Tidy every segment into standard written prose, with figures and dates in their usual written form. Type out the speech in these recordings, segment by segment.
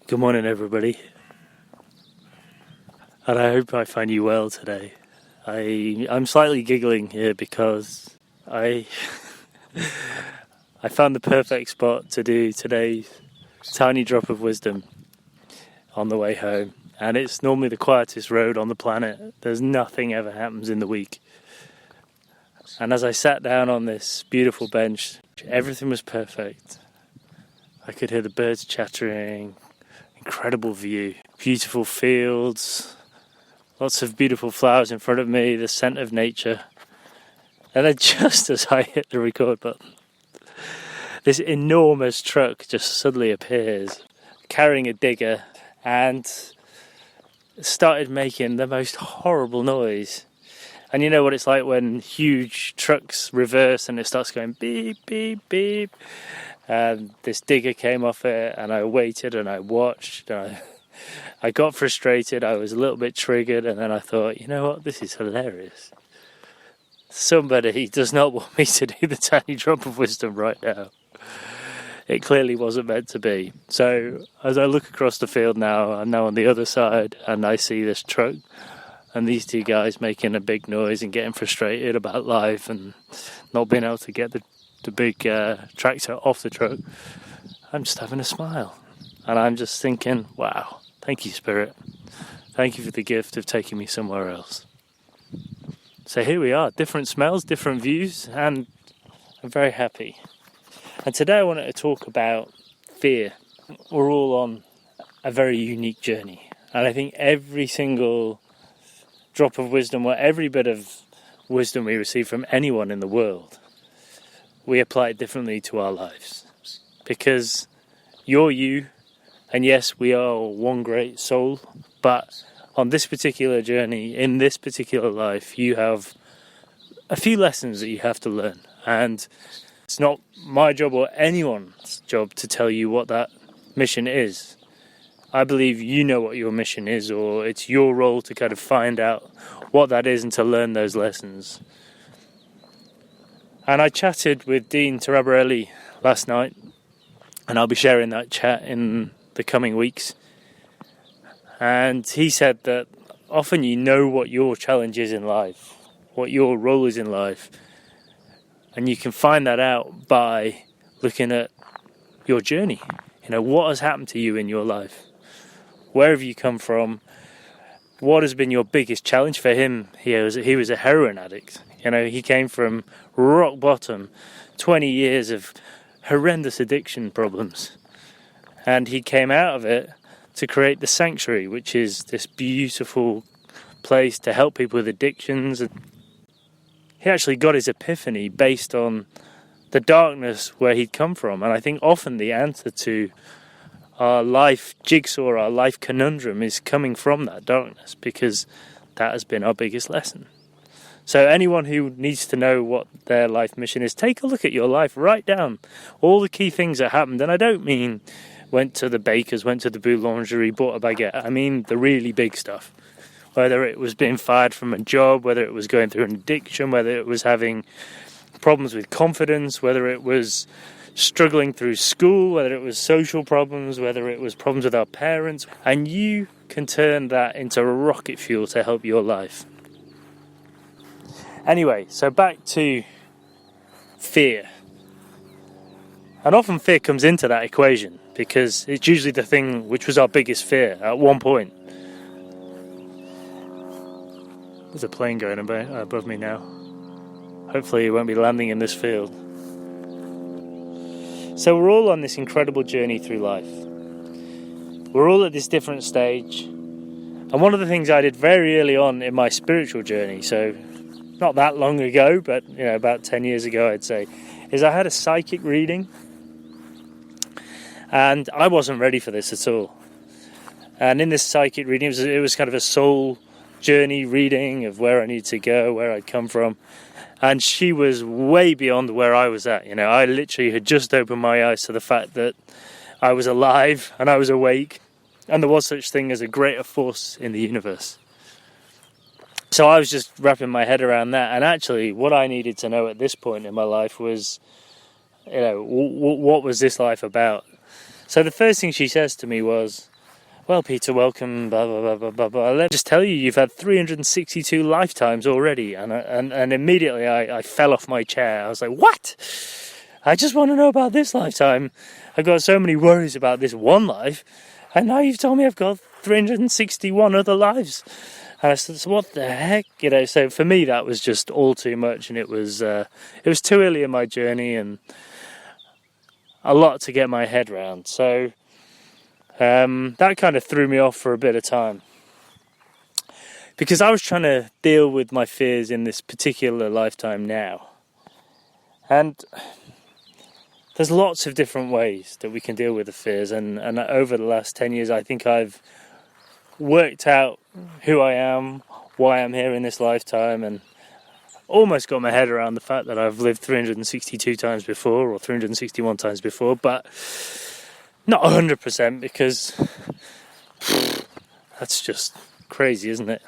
Good morning, everybody, and I hope I find you well today. I'm slightly giggling here because I found the perfect spot to do today's tiny drop of wisdom on the way home, and it's normally the quietest road on the planet. There's nothing ever happens in the week, and as I sat down on this beautiful bench, everything was perfect. I could hear the birds chattering. Incredible view, beautiful fields, lots of beautiful flowers in front of me, the scent of nature. And then just as I hit the record button, this enormous truck just suddenly appears, carrying a digger, and started making the most horrible noise. And you know what it's like when huge trucks reverse and it starts going beep, beep, beep. And this digger came off it, and I waited and I watched. And I got frustrated, I was a little bit triggered, and then I thought, you know what, this is hilarious. Somebody does not want me to do the tiny drop of wisdom right now. It clearly wasn't meant to be. So as I look across the field now, I'm now on the other side, and I see this truck and these two guys making a big noise and getting frustrated about life and not being able to get the big tractor off the truck. I'm just having a smile, and I'm just thinking, wow, thank you, Spirit. Thank you for the gift of taking me somewhere else. So here we are, different smells, different views, and I'm very happy. And today I wanted to talk about fear. We're all on a very unique journey, and I think every single drop of wisdom, or every bit of wisdom we receive from anyone in the world, we apply it differently to our lives, because you're you, and yes, we are one great soul, but on this particular journey, in this particular life, you have a few lessons that you have to learn, and it's not my job or anyone's job to tell you what that mission is. I believe you know what your mission is, or it's your role to kind of find out what that is and to learn those lessons. And I chatted with Dean Taraborelli last night, and I'll be sharing that chat in the coming weeks. And he said that often you know what your challenge is in life, what your role is in life, and you can find that out by looking at your journey. You know, what has happened to you in your life? Where have you come from? What has been your biggest challenge? For him, he was a heroin addict. You know, he came from rock bottom, 20 years of horrendous addiction problems. And he came out of it to create the Sanctuary, which is this beautiful place to help people with addictions. He actually got his epiphany based on the darkness where he'd come from. And I think often the answer to our life jigsaw, our life conundrum, is coming from that darkness, because that has been our biggest lesson. So anyone who needs to know what their life mission is, take a look at your life, write down all the key things that happened. And I don't mean went to the baker's, went to the boulangerie, bought a baguette. I mean the really big stuff. Whether it was being fired from a job, whether it was going through an addiction, whether it was having problems with confidence, whether it was struggling through school, whether it was social problems, whether it was problems with our parents. And you can turn that into rocket fuel to help your life. Anyway, so back to fear. And often fear comes into that equation, because it's usually the thing which was our biggest fear at one point. There's a plane going above me now. Hopefully it won't be landing in this field. So we're all on this incredible journey through life. We're all at this different stage. And one of the things I did very early on in my spiritual journey, so not that long ago, but about 10 years ago I'd say, is I had a psychic reading. And I wasn't ready for this at all. And in this psychic reading, it was kind of a soul journey reading of where I needed to go, where I'd come from. And she was way beyond where I was at. I literally had just opened my eyes to the fact that I was alive and I was awake, and there was such thing as a greater force in the universe. So I was just wrapping my head around that. And actually, what I needed to know at this point in my life was, what was this life about? So the first thing she says to me was, Well, Peter, welcome, blah, blah, blah, blah, blah, blah. Let me just tell you, you've had 362 lifetimes already. And immediately I fell off my chair. I was like, what? I just want to know about this lifetime. I've got so many worries about this one life. And now you've told me I've got 361 other lives. And I said, so what the heck? So for me, that was just all too much. And it was too early in my journey and a lot to get my head around. So that kind of threw me off for a bit of time. Because I was trying to deal with my fears in this particular lifetime now. And there's lots of different ways that we can deal with the fears. And over the last 10 years, I think I've worked out who I am, why I'm here in this lifetime, and almost got my head around the fact that I've lived 362 times before, or 361 times before, but not 100%, because that's just crazy, isn't it?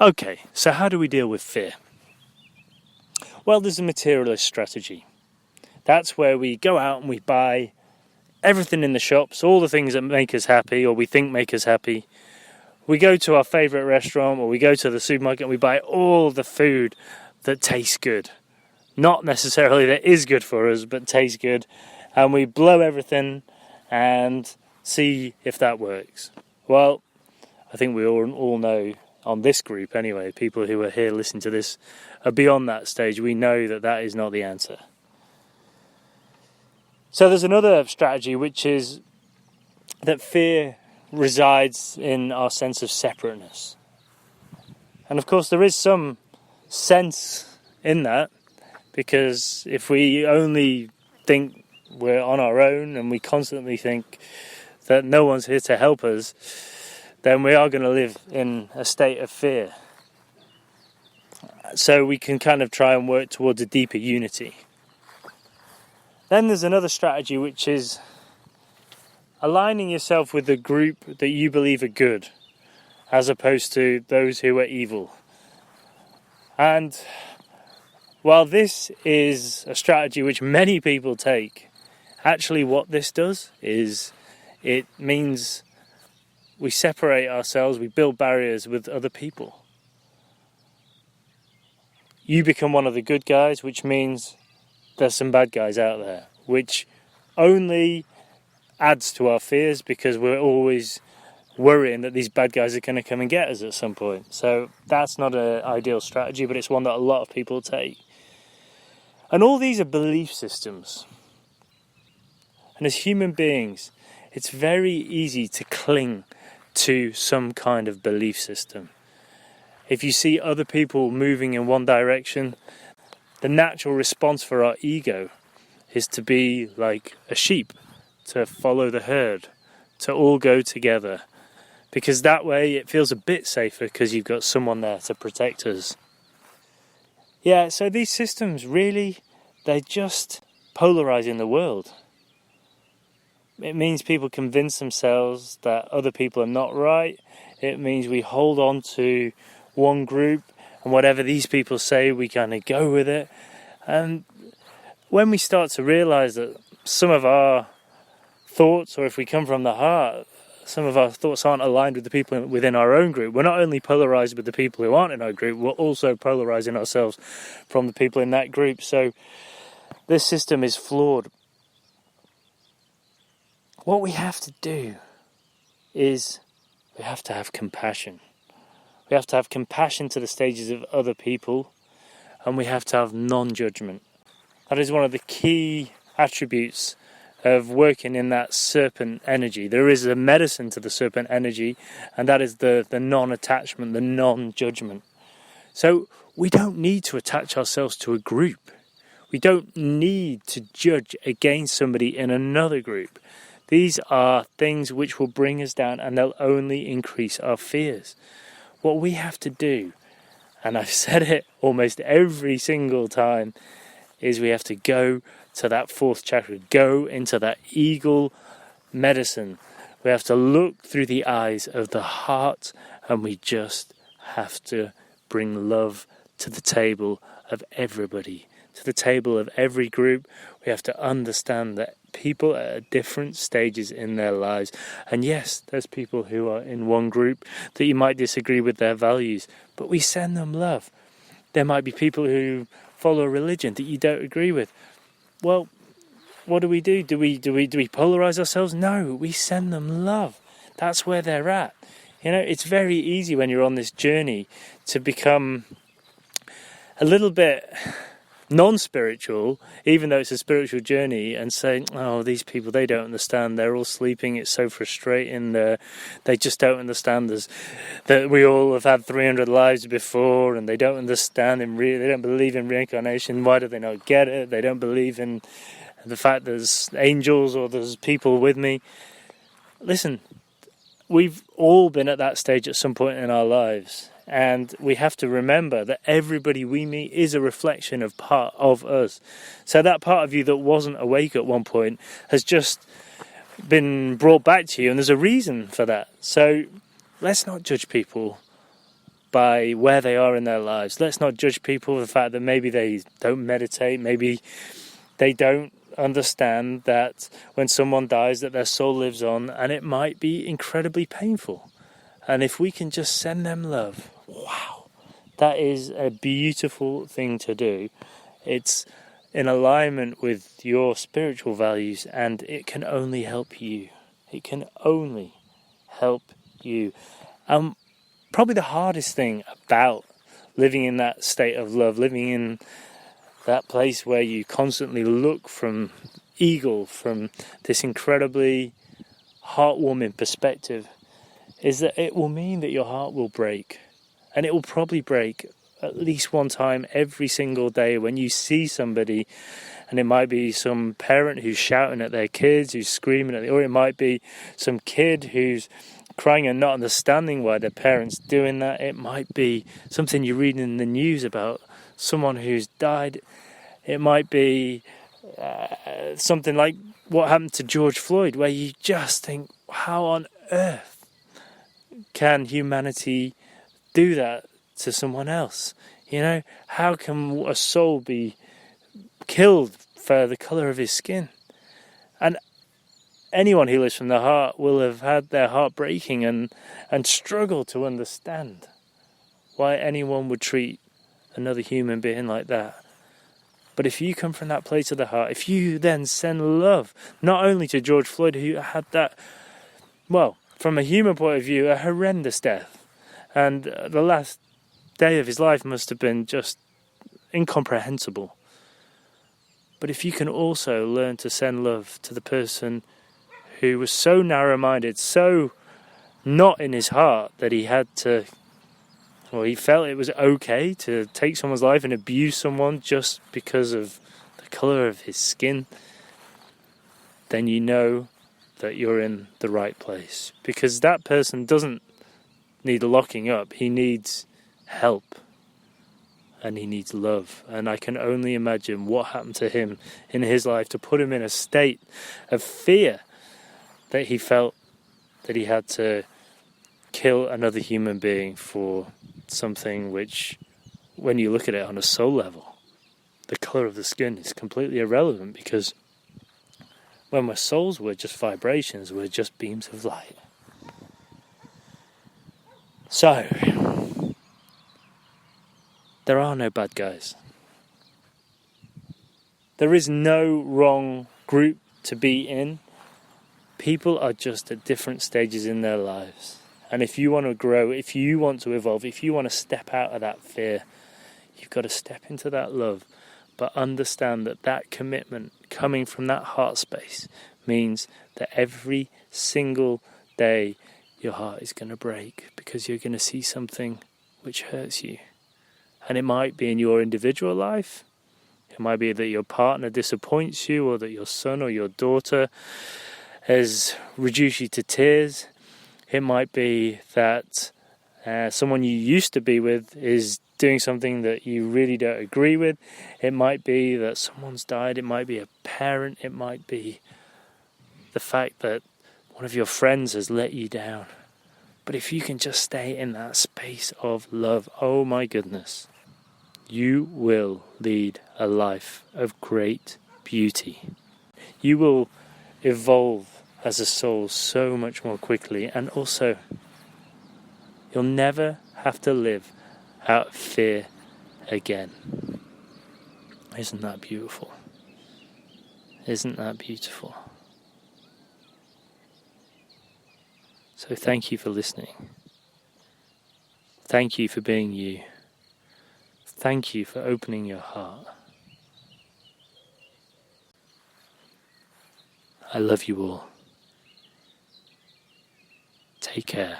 Okay, so how do we deal with fear? Well, there's a materialist strategy. That's where we go out and we buy everything in the shops, all the things that make us happy, or we think make us happy. We go to our favourite restaurant, or we go to the supermarket and we buy all the food that tastes good. Not necessarily that is good for us, but tastes good. And we blow everything and see if that works. Well, I think we all know, on this group anyway, people who are here listening to this are beyond that stage. We know that that is not the answer. So there's another strategy, which is that fear resides in our sense of separateness. And of course there is some sense in that, because if we only think we're on our own and we constantly think that no one's here to help us, then we are going to live in a state of fear. So we can kind of try and work towards a deeper unity. Then there's another strategy, which is aligning yourself with the group that you believe are good, as opposed to those who are evil. And while this is a strategy which many people take, actually what this does is it means we separate ourselves, we build barriers with other people. You become one of the good guys, which means there's some bad guys out there, which only adds to our fears, because we're always worrying that these bad guys are going to come and get us at some point. So that's not an ideal strategy, but it's one that a lot of people take. And all these are belief systems. And as human beings, it's very easy to cling to some kind of belief system. If you see other people moving in one direction, the natural response for our ego is to be like a sheep, to follow the herd, to all go together. Because that way it feels a bit safer, because you've got someone there to protect us. Yeah, so these systems really, they're just polarizing the world. It means people convince themselves that other people are not right. It means we hold on to one group, and whatever these people say, we kind of go with it. And when we start to realize that some of our thoughts, or if we come from the heart, some of our thoughts aren't aligned with the people within our own group, we're not only polarized with the people who aren't in our group, we're also polarizing ourselves from the people in that group. So this system is flawed. What we have to do is we have to have compassion. We have to have compassion to the stages of other people, and we have to have non-judgment. That is one of the key attributes of working in that serpent energy. There is a medicine to the serpent energy, and that is the non-attachment, the non-judgment. So we don't need to attach ourselves to a group. We don't need to judge against somebody in another group. These are things which will bring us down, and they'll only increase our fears. What we have to do, and I've said it almost every single time, is we have to go to that fourth chakra, go into that eagle medicine. We have to look through the eyes of the heart, and we just have to bring love to the table of everybody, to the table of every group. We have to understand that people at different stages in their lives. And yes, there's people who are in one group that you might disagree with their values, but we send them love. There might be people who follow a religion that you don't agree with. Well, what do? Do we polarize ourselves? No, we send them love. That's where they're at. It's very easy when you're on this journey to become a little bit non-spiritual, even though it's a spiritual journey, and saying, oh, these people, they don't understand, they're all sleeping, it's so frustrating, they just don't understand us, that we all have had 300 lives before, and they don't understand, they don't believe in reincarnation. Why do they not get it? They don't believe in the fact there's angels or there's people with me. Listen, we've all been at that stage at some point in our lives. And we have to remember that everybody we meet is a reflection of part of us. So that part of you that wasn't awake at one point has just been brought back to you, and there's a reason for that. So let's not judge people by where they are in their lives. Let's not judge people for the fact that maybe they don't meditate, maybe they don't understand that when someone dies that their soul lives on, and it might be incredibly painful. And if we can just send them love, wow, that is a beautiful thing to do. It's in alignment with your spiritual values, and it can only help you. It can only help you. Probably the hardest thing about living in that state of love, living in that place where you constantly look from eagle, from this incredibly heartwarming perspective, is that it will mean that your heart will break. And it will probably break at least one time every single day when you see somebody, and it might be some parent who's shouting at their kids, who's screaming at them, or it might be some kid who's crying and not understanding why their parents doing that. It might be something you read in the news about someone who's died. It might be something like what happened to George Floyd, where you just think, how on earth can humanity do that to someone else? How can a soul be killed for the colour of his skin? And anyone who lives from the heart will have had their heart breaking and struggle to understand why anyone would treat another human being like that. But if you come from that place of the heart, if you then send love, not only to George Floyd, who had that, well, from a human point of view, a horrendous death, and the last day of his life must have been just incomprehensible. But if you can also learn to send love to the person who was so narrow-minded, so not in his heart, that he had to, well, he felt it was okay to take someone's life and abuse someone just because of the colour of his skin, then you know that you're in the right place. Because that person doesn't need locking up. He needs help. And he needs love. And I can only imagine what happened to him in his life to put him in a state of fear that he felt that he had to kill another human being for something which, when you look at it on a soul level, the colour of the skin is completely irrelevant, because when we're souls, we're just vibrations, we're just beams of light. So, there are no bad guys. There is no wrong group to be in. People are just at different stages in their lives. And if you want to grow, if you want to evolve, if you want to step out of that fear, you've got to step into that love. But understand that that commitment coming from that heart space means that every single day your heart is going to break, because you're going to see something which hurts you. And it might be in your individual life. It might be that your partner disappoints you, or that your son or your daughter has reduced you to tears. It might be that someone you used to be with is doing something that you really don't agree with. It might be that someone's died. It might be a parent. It might be the fact that one of your friends has let you down. But if you can just stay in that space of love, oh my goodness, you will lead a life of great beauty. You will evolve as a soul so much more quickly, and also you'll never have to live out of fear again. Isn't that beautiful? Isn't that beautiful? So thank you for listening. Thank you for being you. Thank you for opening your heart. I love you all. Take care.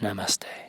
Namaste.